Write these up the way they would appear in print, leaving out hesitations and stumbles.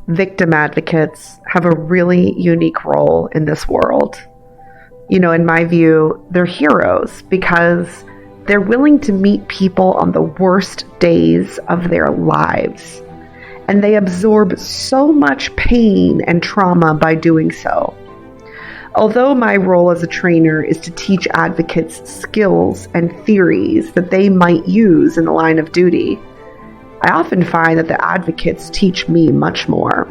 victim advocates have a really unique role in this world. In my view, they're heroes because they're willing to meet people on the worst days of their lives. And they absorb so much pain and trauma by doing so. Although my role as a trainer is to teach advocates skills and theories that they might use in the line of duty, I often find that the advocates teach me much more.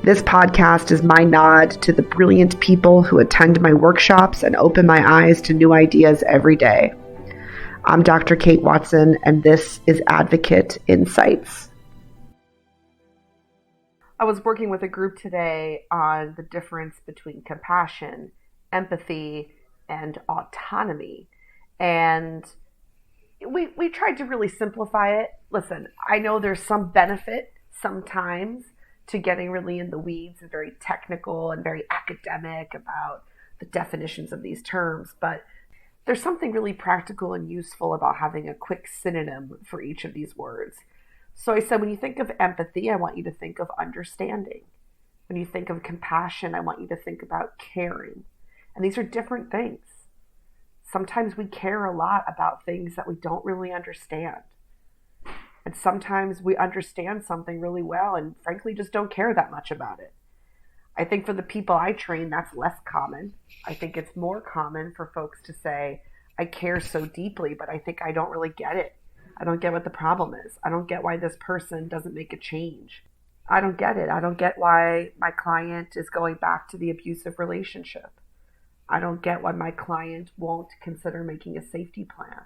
This podcast is my nod to the brilliant people who attend my workshops and open my eyes to new ideas every day. I'm Dr. Kate Watson, and this is Advocate Insights. I was working with a group today on the difference between compassion, empathy, and autonomy. And we tried to really simplify it. Listen, I know there's some benefit sometimes to getting really in the weeds and very technical and very academic about the definitions of these terms, but there's something really practical and useful about having a quick synonym for each of these words. So I said, when you think of empathy, I want you to think of understanding. When you think of compassion, I want you to think about caring. And these are different things. Sometimes we care a lot about things that we don't really understand. And sometimes we understand something really well and frankly just don't care that much about it. I think for the people I train, that's less common. I think it's more common for folks to say, I care so deeply, but I think I don't really get it. I don't get what the problem is. I don't get why this person doesn't make a change. I don't get it. I don't get why my client is going back to the abusive relationship. I don't get why my client won't consider making a safety plan.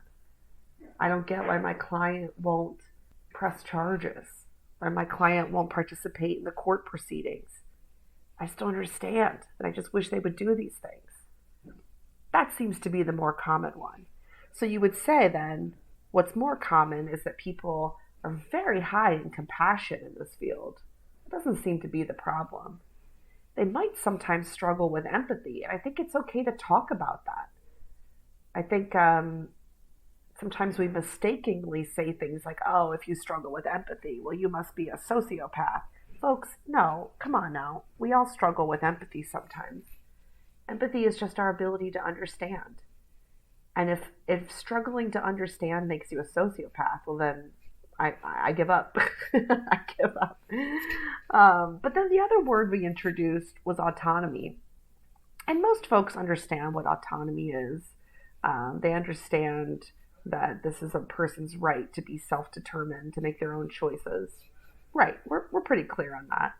I don't get why my client won't press charges, why my client won't participate in the court proceedings. I still understand, and I just wish they would do these things. That seems to be the more common one. So you would say then, what's more common is that people are very high in compassion in this field. It doesn't seem to be the problem. They might sometimes struggle with empathy, and I think it's okay to talk about that. I think sometimes we mistakenly say things like, oh, if you struggle with empathy, well, you must be a sociopath. Folks, no, come on now. We all struggle with empathy sometimes. Empathy is just our ability to understand. And if struggling to understand makes you a sociopath, well then I give up. I give up. But then the other word we introduced was autonomy. And most folks understand what autonomy is. They understand that this is a person's right to be self-determined, to make their own choices. Right, we're pretty clear on that.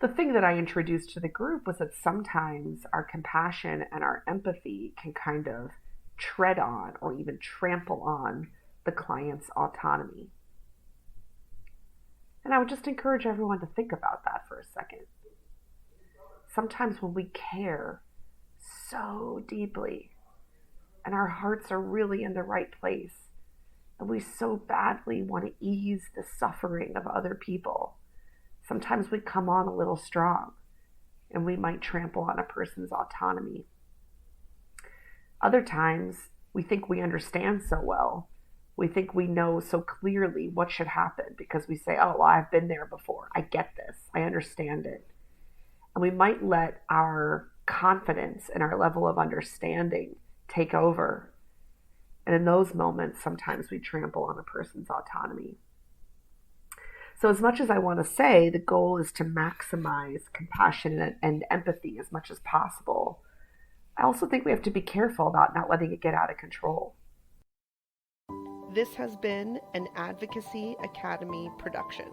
The thing that I introduced to the group was that sometimes our compassion and our empathy can kind of tread on or even trample on the client's autonomy. And I would just encourage everyone to think about that for a second. Sometimes when we care so deeply and our hearts are really in the right place and we so badly want to ease the suffering of other people, sometimes we come on a little strong and we might trample on a person's autonomy. Other times, we think we understand so well. We think we know so clearly what should happen because we say, oh, well, I've been there before. I get this. I understand it. And we might let our confidence and our level of understanding take over. And in those moments, sometimes we trample on a person's autonomy. So as much as I want to say the goal is to maximize compassion and empathy as much as possible, I also think we have to be careful about not letting it get out of control. This has been an Advocacy Academy production.